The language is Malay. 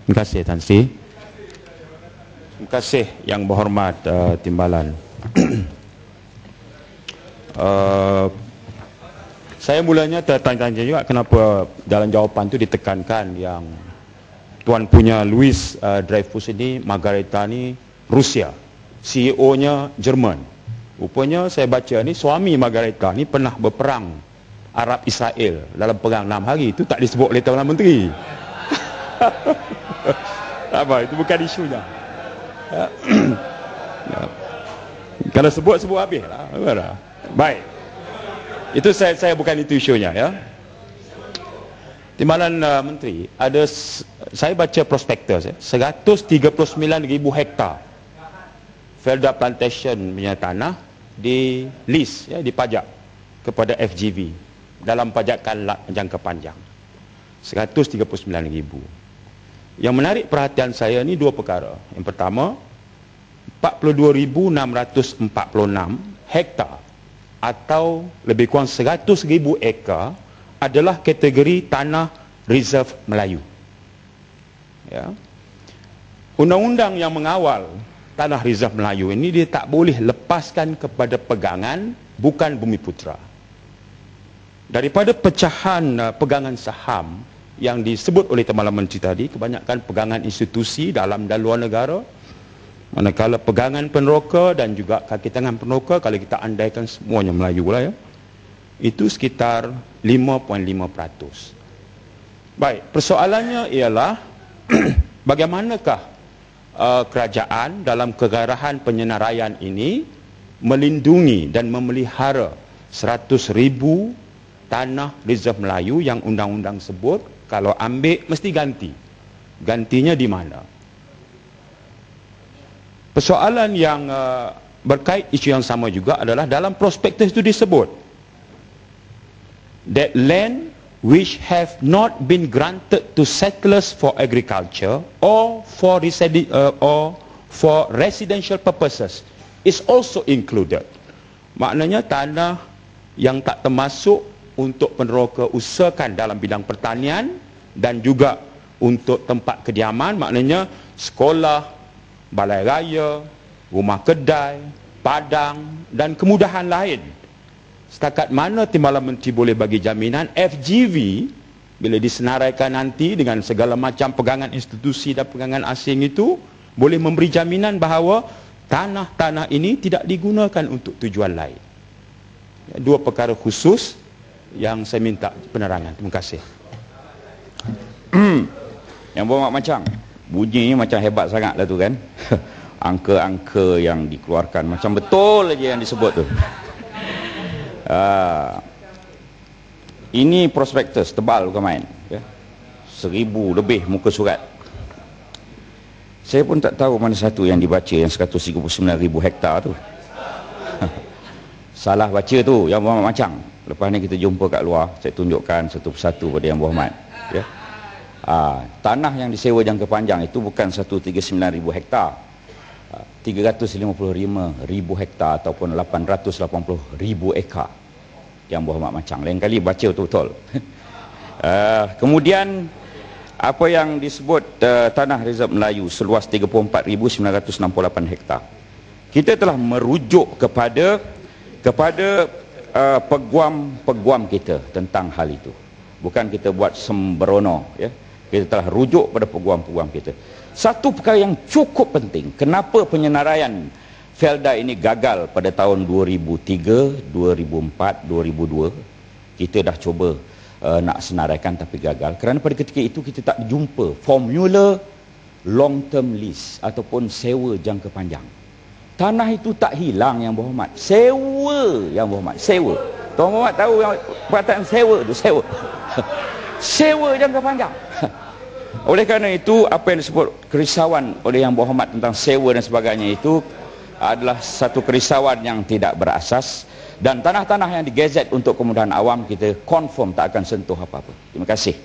Terima kasih Tan Sri. Terima kasih Yang Berhormat Timbalan. Saya mulanya tertanya-tanya juga kenapa dalam jawapan itu ditekankan yang tuan punya Louis Dreyfus ini, Margareta ni Rusia, CEO-nya Jerman. Rupanya saya baca ni suami Margareta ni pernah berperang Arab Israel dalam perang 6 hari. Itu tak disebut oleh Perdana Menteri. Apa, itu bukan isunya. Kalau sebut habis lah. Baik. Itu saya bukan itu isunya ya. Timbalan Menteri, saya baca prospektus ya, 139,000 hektar Felda Plantation punya tanah di lease ya, dipajak kepada FGV dalam pajakan jangka panjang. 139,000. Yang menarik perhatian saya ni dua perkara. Yang pertama, 42,646 hektar atau lebih kurang 100,000 ekar adalah kategori tanah reserve Melayu. Ya. Undang-undang yang mengawal tanah reserve Melayu ini dia tak boleh lepaskan kepada pegangan bukan Bumiputera. Daripada pecahan pegangan saham yang disebut oleh Timbalan Menteri tadi, kebanyakan pegangan institusi dalam dan luar negara, manakala pegangan peneroka dan juga kaki tangan peneroka, kalau kita andaikan semuanya Melayu lah ya, itu sekitar 5.5%. Baik, persoalannya ialah bagaimanakah kerajaan dalam kegarahan penyenaraian ini melindungi dan memelihara 100,000 tanah reserve Melayu yang undang-undang sebut kalau ambil mesti ganti. Gantinya di mana? Persoalan yang berkait isu yang sama juga adalah dalam prospektus itu disebut that land which have not been granted to settlers for agriculture or for residential purposes is also included. Maknanya tanah yang tak termasuk untuk peneroka usahakan dalam bidang pertanian dan juga untuk tempat kediaman, maknanya sekolah, balai raya, rumah kedai, padang dan kemudahan lain. Setakat mana Timbalan Menteri boleh bagi jaminan FGV bila disenaraikan nanti dengan segala macam pegangan institusi dan pegangan asing itu boleh memberi jaminan bahawa tanah-tanah ini tidak digunakan untuk tujuan lain. Dua perkara khusus yang saya minta penerangan. Terima kasih. Yang Berhormat Macang, bunyinya macam hebat sangat lah tu kan. Angka-angka yang dikeluarkan macam betul aja yang disebut tu. Ini prospektus tebal bukan main ya? 1,000 lebih muka surat. Saya pun tak tahu mana satu yang dibaca yang 139,000 hektar tu. Salah baca tu Yang Berhormat Macang. Lepas ni kita jumpa kat luar, saya tunjukkan satu persatu pada Yang Berhormat ya. Tanah yang disewa jangka panjang itu bukan 139,000 hektar, 355,000 hektar ataupun 880,000 ekar. Yang Berhormat Macang, lain kali baca betul-betul. Kemudian apa yang disebut tanah reserve Melayu seluas 34,968 hektar, kita telah merujuk kepada peguam kita tentang hal itu. Bukan kita buat sembrono ya. Kita telah rujuk pada peguam-peguam kita. Satu perkara yang cukup penting, kenapa penyenaraian Felda ini gagal pada tahun 2003, 2004, 2002. Kita dah cuba nak senaraikan tapi gagal. Kerana pada ketika itu kita tak jumpa formula long term lease ataupun sewa jangka panjang. Tanah itu tak hilang Yang Berhormat. Sewa Yang Berhormat, sewa. Tuan Berhormat tahu yang perkataan sewa tu, sewa. Sewa jangka panjang. Oleh kerana itu, apa yang disebut kerisauan oleh Yang Berhormat tentang sewa dan sebagainya itu adalah satu kerisauan yang tidak berasas, dan tanah-tanah yang digazet untuk kemudahan awam kita confirm tak akan sentuh apa-apa. Terima kasih.